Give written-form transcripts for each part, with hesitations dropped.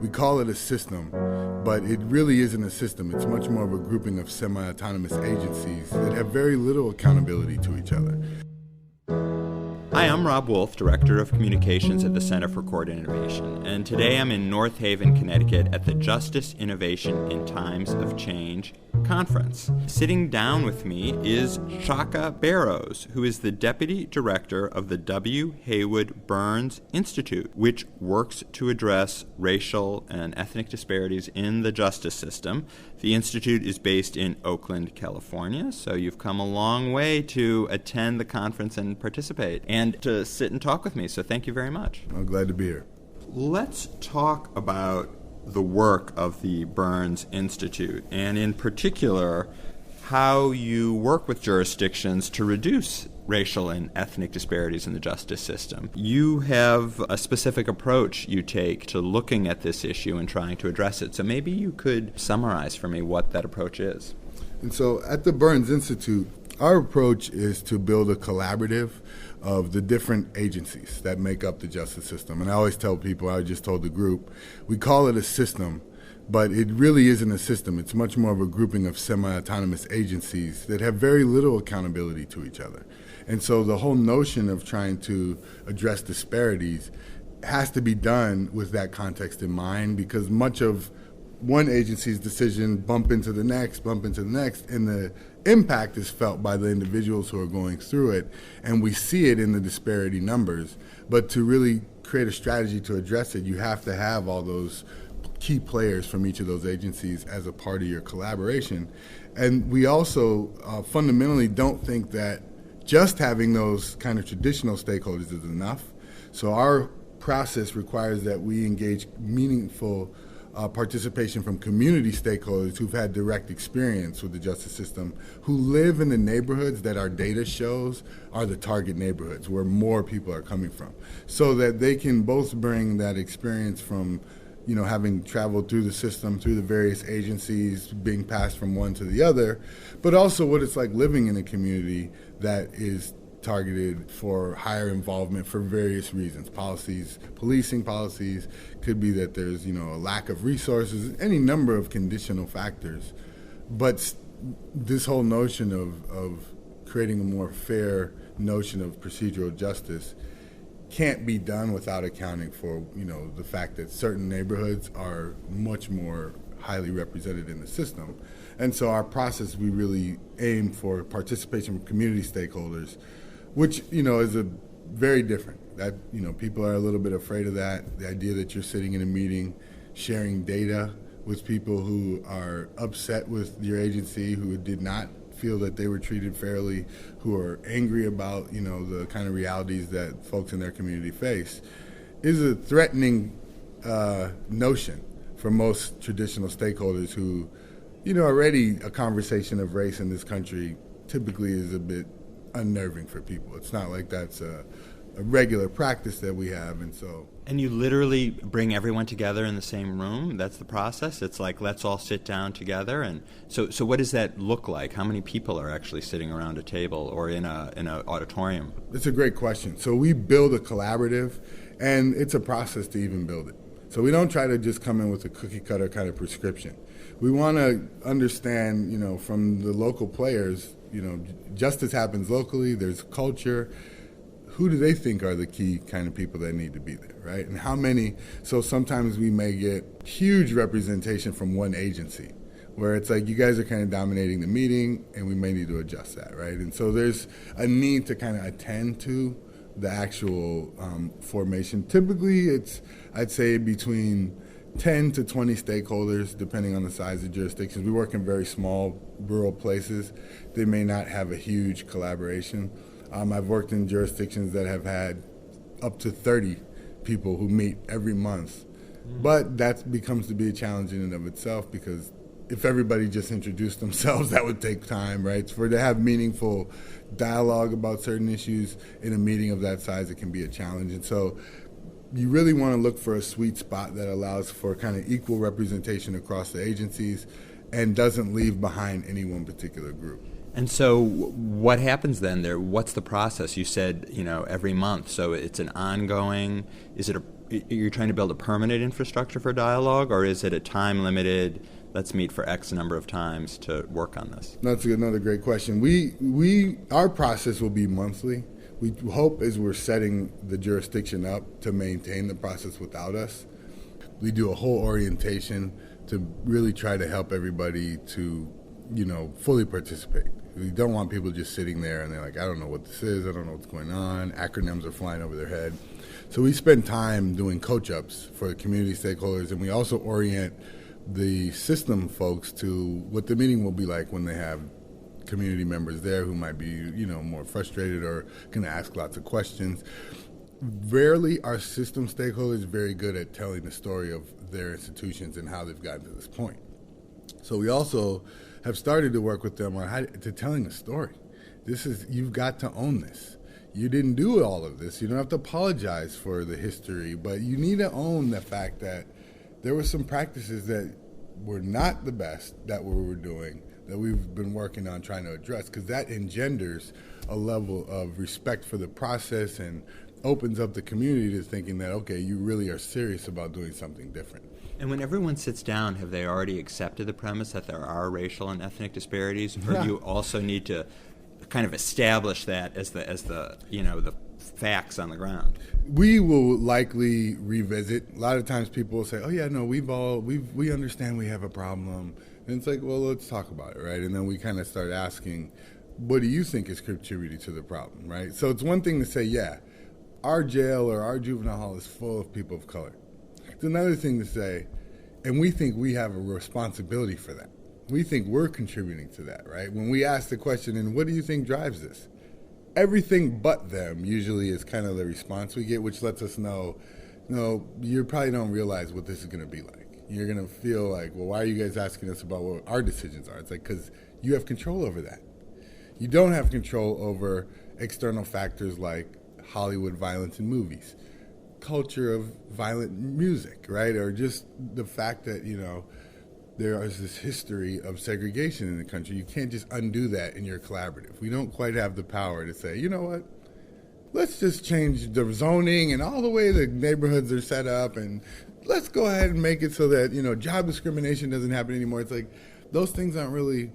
We call it a system, but it really isn't a system. It's much more of a grouping of semi-autonomous agencies that have very little accountability to each other. Hi, I'm Rob Wolf, Director of Communications at the Center for Court Innovation, and today I'm in North Haven, Connecticut at the Justice Innovation in Times of Change conference. Sitting down with me is Tshaka Barrows, who is the Deputy Director of the W. Haywood Burns Institute, which works to address racial and ethnic disparities in the justice system. The institute is based in Oakland, California, so you've come a long way to attend the conference and participate and to sit and talk with me, so thank you very much. I'm glad to be here. Let's talk about the work of the Burns Institute, and in particular, how you work with jurisdictions to reduce racial and ethnic disparities in the justice system. You have a specific approach you take to looking at this issue and trying to address it, so maybe you could summarize for me what that approach is. And so at the Burns Institute, our approach is to build a collaborative of the different agencies that make up the justice system. And I always tell people, I just told the group, we call it a system, but it really isn't a system. It's much more of a grouping of semi-autonomous agencies that have very little accountability to each other. And so the whole notion of trying to address disparities has to be done with that context in mind, because much of one agency's decision bump into the next, and the impact is felt by the individuals who are going through it, and we see it in the disparity numbers. But to really create a strategy to address it, you have to have all those key players from each of those agencies as a part of your collaboration. And we also fundamentally don't think that just having those kind of traditional stakeholders is enough. So our process requires that we engage meaningful participation from community stakeholders who've had direct experience with the justice system, who live in the neighborhoods that our data shows are the target neighborhoods where more people are coming from, so that they can both bring that experience from, having traveled through the system, through the various agencies, being passed from one to the other, but also what it's like living in a community that is targeted for higher involvement for various reasons. Policies, policing policies, could be that there's, a lack of resources, any number of conditional factors. But this whole notion of creating a more fair notion of procedural justice can't be done without accounting for, the fact that certain neighborhoods are much more highly represented in the system. And so our process, we really aim for participation from community stakeholders, which, is a very different. That, people are a little bit afraid of that. The idea that you're sitting in a meeting, sharing data with people who are upset with your agency, who did not feel that they were treated fairly, who are angry about, the kind of realities that folks in their community face, is a threatening notion for most traditional stakeholders who, already a conversation of race in this country typically is a bit unnerving for people. It's not like that's a regular practice that we have, and so. And you literally bring everyone together in the same room? That's the process? It's like, let's all sit down together? And so what does that look like? How many people are actually sitting around a table or in an auditorium? It's a great question. So we build a collaborative, and it's a process to even build it. So we don't try to just come in with a cookie-cutter kind of prescription. We want to understand, from the local players, justice happens locally, there's culture. Who do they think are the key kind of people that need to be there, right? And how many? So sometimes we may get huge representation from one agency, where it's like, you guys are kind of dominating the meeting, and we may need to adjust that, right? And so there's a need to kind of attend to the actual formation. Typically, it's, I'd say, between 10 to 20 stakeholders, depending on the size of jurisdictions. We work in very small rural places. They may not have a huge collaboration. I've worked in jurisdictions that have had up to 30 people who meet every month. But that becomes to be a challenge in and of itself, because if everybody just introduced themselves, that would take time, right? For to have meaningful dialogue about certain issues in a meeting of that size, it can be a challenge. And so you really want to look for a sweet spot that allows for kind of equal representation across the agencies and doesn't leave behind any one particular group. And so what happens then there? What's the process? You said, every month. So it's an ongoing, is it a you're trying to build a permanent infrastructure for dialogue, or is it a time-limited, let's meet for X number of times to work on this? That's another great question. Our process will be monthly. We hope as we're setting the jurisdiction up to maintain the process without us. We do a whole orientation to really try to help everybody to, fully participate. We don't want people just sitting there and they're like, I don't know what this is, I don't know what's going on. Acronyms are flying over their head. So we spend time doing coach-ups for community stakeholders, and we also orient the system folks to what the meeting will be like when they have community members there who might be, more frustrated or going to ask lots of questions. Rarely are system stakeholders very good at telling the story of their institutions and how they've gotten to this point. So we also have started to work with them on telling a story. You've got to own this. You didn't do all of this. You don't have to apologize for the history, but you need to own the fact that there were some practices that were not the best that we were doing, that we've been working on trying to address, because that engenders a level of respect for the process and opens up the community to thinking that, okay, you really are serious about doing something different. And when everyone sits down, have they already accepted the premise that there are racial and ethnic disparities, or do you also need to kind of establish that as the facts on the ground? We will likely revisit. A lot of times people will say, "Oh yeah, no, we understand we have a problem," and it's like, well, let's talk about it, right? And then we kind of start asking, what do you think is contributing to the problem, right? So it's one thing to say, yeah, our jail or our juvenile hall is full of people of color. It's another thing to say, and we think we have a responsibility for that. We think we're contributing to that, right? When we ask the question, and what do you think drives this? Everything but them usually is kind of the response we get, which lets us know, no, you probably don't realize what this is going to be like. You're going to feel like, well, why are you guys asking us about what our decisions are? It's like, because you have control over that. You don't have control over external factors like Hollywood violence in movies, culture of violent music, right? Or just the fact that, there is this history of segregation in the country. You can't just undo that in your collaborative. We don't quite have the power to say, you know what, let's just change the zoning and all the way the neighborhoods are set up, and let's go ahead and make it so that, job discrimination doesn't happen anymore. It's like those things aren't really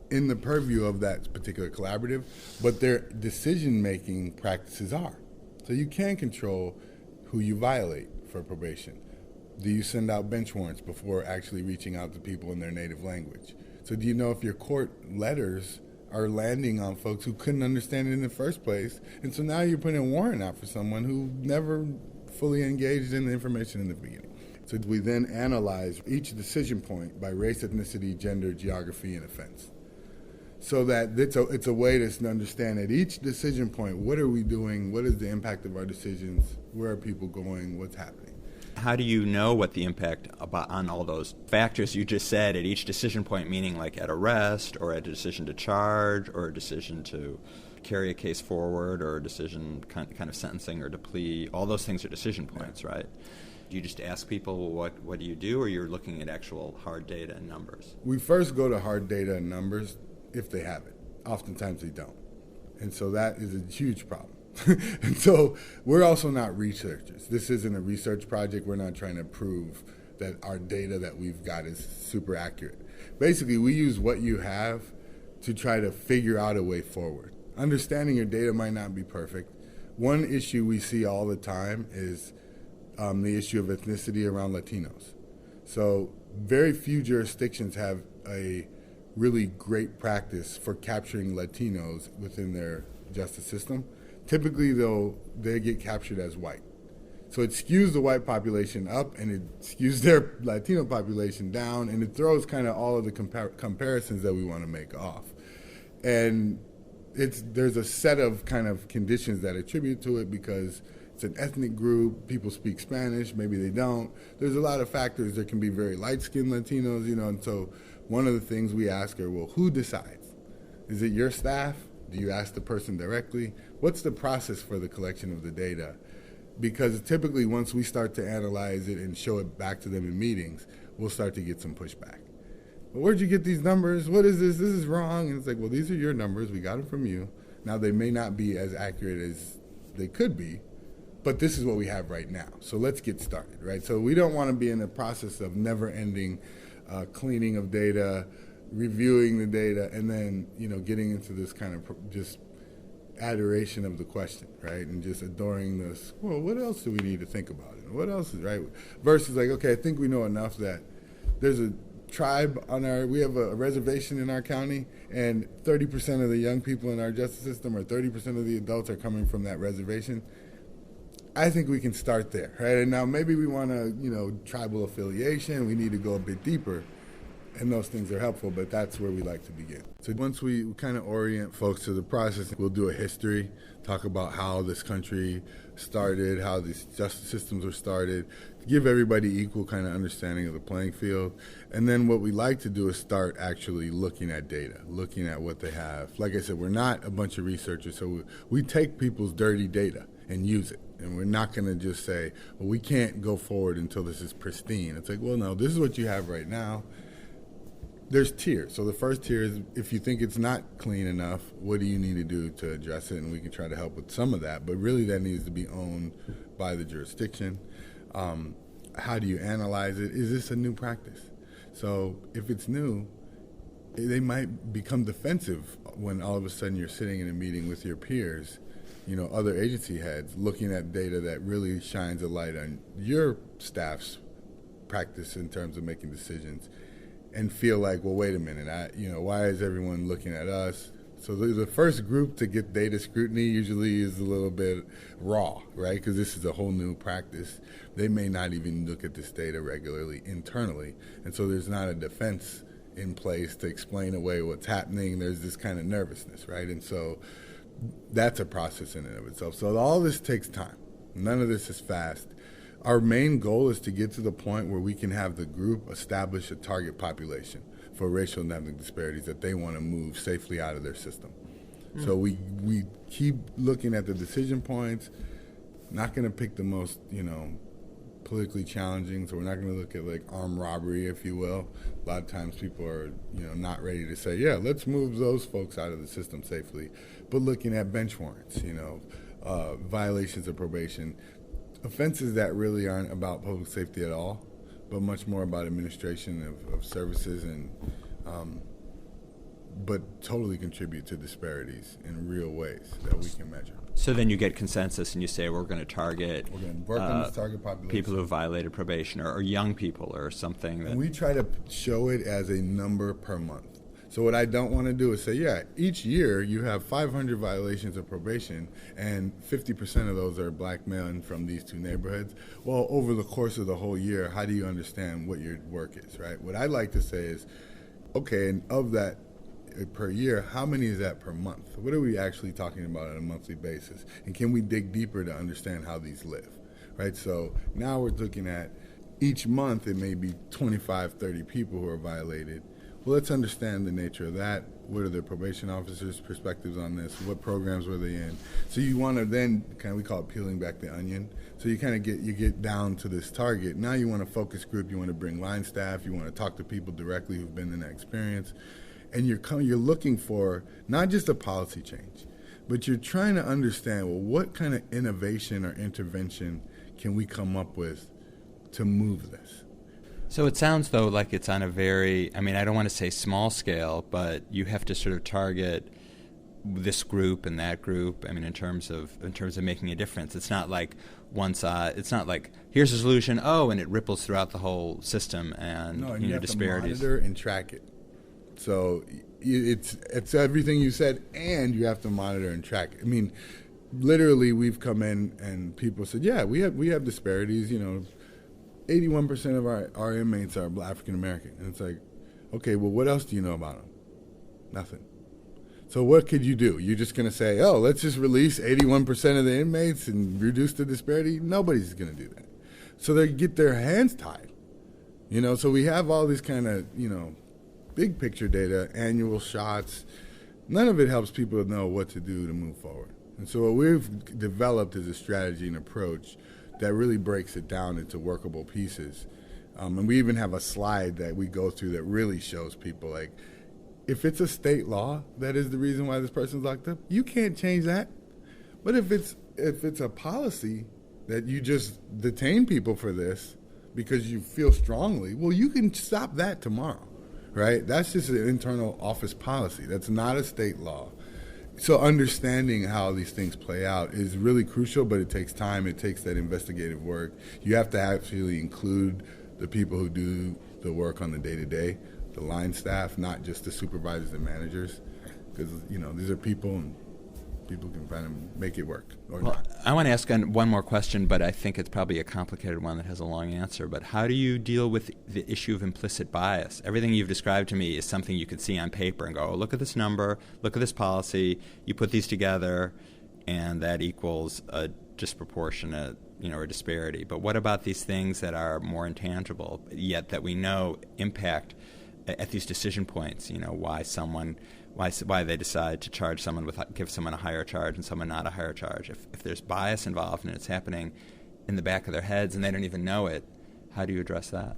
in the purview of that particular collaborative, but their decision-making practices are. So you can control who you violate for probation. Do you send out bench warrants before actually reaching out to people in their native language? So do you know if your court letters are landing on folks who couldn't understand it in the first place? And so now you're putting a warrant out for someone who never fully engaged in the information in the beginning. So we then analyze each decision point by race, ethnicity, gender, geography, and offense. So that it's a way to understand at each decision point, what are we doing? What is the impact of our decisions? Where are people going? What's happening? How do you know what the impact on all those factors you just said at each decision point, meaning like at arrest or a decision to charge or a decision to carry a case forward or a decision kind of sentencing or to plea? All those things are decision points, right? Do you just ask people what do you do, or you're looking at actual hard data and numbers? We first go to hard data and numbers if they have it. Oftentimes they don't. And so that is a huge problem. And so we're also not researchers. This isn't a research project. We're not trying to prove that our data that we've got is super accurate. Basically, we use what you have to try to figure out a way forward. Understanding your data might not be perfect. One issue we see all the time is the issue of ethnicity around Latinos. So very few jurisdictions have a really great practice for capturing Latinos within their justice system. Typically, though, they get captured as white. So it skews the white population up, and it skews their Latino population down, and it throws kind of all of the comparisons that we want to make off. And there's a set of kind of conditions that attribute to it because it's an ethnic group, people speak Spanish, maybe they don't. There's a lot of factors. There can be very light-skinned Latinos, and so one of the things we ask are, well, who decides? Is it your staff? Do you ask the person directly? What's the process for the collection of the data? Because typically once we start to analyze it and show it back to them in meetings, we'll start to get some pushback. Well, where'd you get these numbers? What is this? This is wrong. And it's like, well, these are your numbers. We got them from you. Now, they may not be as accurate as they could be, but this is what we have right now. So let's get started, right? So we don't want to be in a process of never-ending cleaning of data, reviewing the data, and then, getting into this kind of just adoration of the question, right? And just adoring this, well, what else do we need to think about? And what else is right? Versus like, okay, I think we know enough that there's a tribe we have a reservation in our county, and 30% of the young people in our justice system or 30% of the adults are coming from that reservation. I think we can start there, right? And now maybe we want to, tribal affiliation, we need to go a bit deeper, and those things are helpful, but that's where we like to begin. So once we kind of orient folks to the process, we'll do a history, talk about how this country started, how these justice systems were started, give everybody equal kind of understanding of the playing field. And then what we like to do is start actually looking at data, looking at what they have. Like I said, we're not a bunch of researchers, so we take people's dirty data and use it. And we're not going to just say, well, we can't go forward until this is pristine. It's like, well, no, this is what you have right now. There's tiers. So the first tier is if you think it's not clean enough, what do you need to do to address it? And we can try to help with some of that, but really that needs to be owned by the jurisdiction. How do you analyze it? Is this a new practice? So if it's new, they might become defensive when all of a sudden you're sitting in a meeting with your peers, other agency heads, looking at data that really shines a light on your staff's practice in terms of making decisions, and feel like, well, wait a minute, why is everyone looking at us? So the first group to get data scrutiny usually is a little bit raw, right? Because this is a whole new practice. They may not even look at this data regularly internally, and so there's not a defense in place to explain away what's happening. There's this kind of nervousness, right? And so that's a process in and of itself. So all this takes time. None of this is fast. Our main goal is to get to the point where we can have the group establish a target population for racial and ethnic disparities that they want to move safely out of their system. So we keep looking at the decision points, not going to pick the most, politically challenging, so we're not going to look at like armed robbery, if you will. A lot of times people are, not ready to say, yeah, let's move those folks out of the system safely, but looking at bench warrants, violations of probation, offenses that really aren't about public safety at all, but much more about administration of services and but totally contribute to disparities in real ways that we can measure. So then you get consensus and you say we're going to target work on this target population. People who have violated probation or young people or something. And we try to show it as a number per month. So what I don't want to do is say, yeah, each year you have 500 violations of probation and 50% of those are black men from these two neighborhoods. Well, over the course of the whole year, how do you understand what your work is, right? What I'd like to say is, okay, and of that per year, how many is that per month? What are we actually talking about on a monthly basis? And can we dig deeper to understand how these live, right? So now we're looking at each month it may be 25, 30 people who are violated. Well, let's understand the nature of that. What are the probation officers' perspectives on this? What programs were they in? So you want to then we call it peeling back the onion. So you get down to this target. Now you want a focus group. You want to bring line staff. You want to talk to people directly who've been in that experience, and you're looking for not just a policy change, but you're trying to understand, well, what kind of innovation or intervention can we come up with to move this? So it sounds, though, like it's on a very, I don't want to say small scale, but you have to sort of target this group and that group. In terms of making a difference. It's not like one side. It's not like here's a solution, and it ripples throughout the whole system and you have disparities. To monitor and track it. So it's everything you said, and you have to monitor and track it. Literally, we've come in and people said, yeah, we have disparities. 81% of our inmates are African American. And it's like, okay, well, what else do you know about them? Nothing. So what could you do? You're just going to say, let's just release 81% of the inmates and reduce the disparity? Nobody's going to do that. So they get their hands tied. So we have all this kind of, big picture data, annual shots. None of it helps people know what to do to move forward. And so what we've developed is a strategy and approach that really breaks it down into workable pieces. And we even have a slide that we go through that really shows people, like, if it's a state law that is the reason why this person's locked up, you can't change that. But if it's a policy, that you just detain people for this because you feel strongly, well, you can stop that tomorrow, right? That's just an internal office policy. That's not a state law. So understanding how these things play out is really crucial, but it takes time. It takes that investigative work. You have to actually include the people who do the work on the day-to-day, the line staff, not just the supervisors and managers, because, these are people, and people can kind of make it work or not. I want to ask one more question, but I think it's probably a complicated one that has a long answer. But how do you deal with the issue of implicit bias? Everything you've described to me is something you could see on paper and go, oh, look at this number, look at this policy, you put these together, and that equals a disproportionate, or disparity. But what about these things that are more intangible, yet that we know impact at these decision points, why they decide to charge someone give someone a higher charge and someone not a higher charge. If there's bias involved and it's happening in the back of their heads and they don't even know it, how do you address that?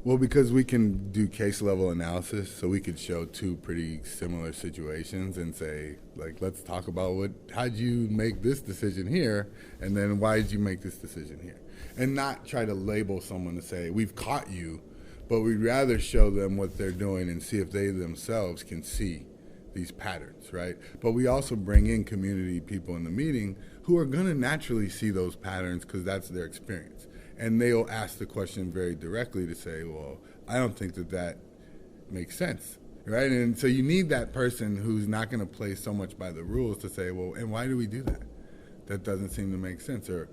Well, because we can do case level analysis, so we could show two pretty similar situations and say, let's talk about how'd you make this decision here, and then why did you make this decision here? And not try to label someone to say, we've caught you, but we'd rather show them what they're doing and see if they themselves can see these patterns, right? But we also bring in community people in the meeting who are going to naturally see those patterns because that's their experience. And they'll ask the question very directly to say, well, I don't think that makes sense, right? And so you need that person who's not going to play so much by the rules to say, well, and why do we do that? That doesn't seem to make sense. Or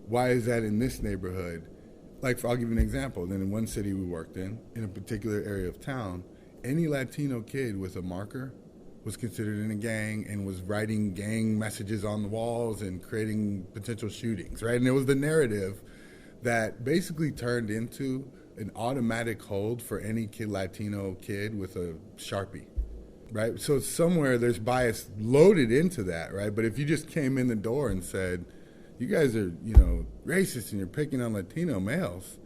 why is that in this neighborhood? I'll give you an example. Then in one city we worked in a particular area of town, any Latino kid with a marker was considered in a gang and was writing gang messages on the walls and creating potential shootings, right? And it was the narrative that basically turned into an automatic hold for any Latino kid with a Sharpie, right? So somewhere there's bias loaded into that, right? But if you just came in the door and said, you guys are, racist and you're picking on Latino males,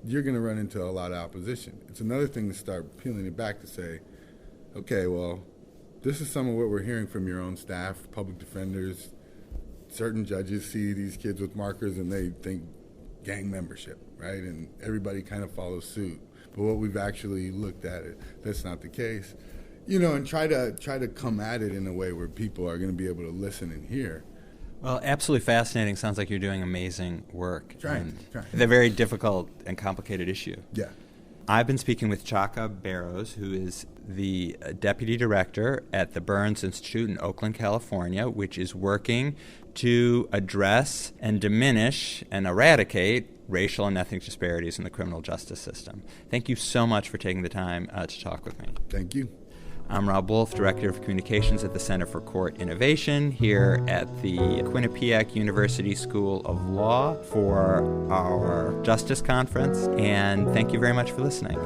you're going to run into a lot of opposition. It's another thing to start peeling it back to say, okay, well, this is some of what we're hearing from your own staff, public defenders. Certain judges see these kids with markers and they think gang membership, right? And everybody kind of follows suit. But what we've actually looked at that's not the case. And try to come at it in a way where people are going to be able to listen and hear. Well, absolutely fascinating. Sounds like you're doing amazing work. Trying. It's a very difficult and complicated issue. Yeah. I've been speaking with Tshaka Barrows, who is the deputy director at the Barrows Institute in Oakland, California, which is working to address and diminish and eradicate racial and ethnic disparities in the criminal justice system. Thank you so much for taking the time to talk with me. Thank you. I'm Rob Wolf, Director of Communications at the Center for Court Innovation here at the Quinnipiac University School of Law for our Justice Conference, and thank you very much for listening.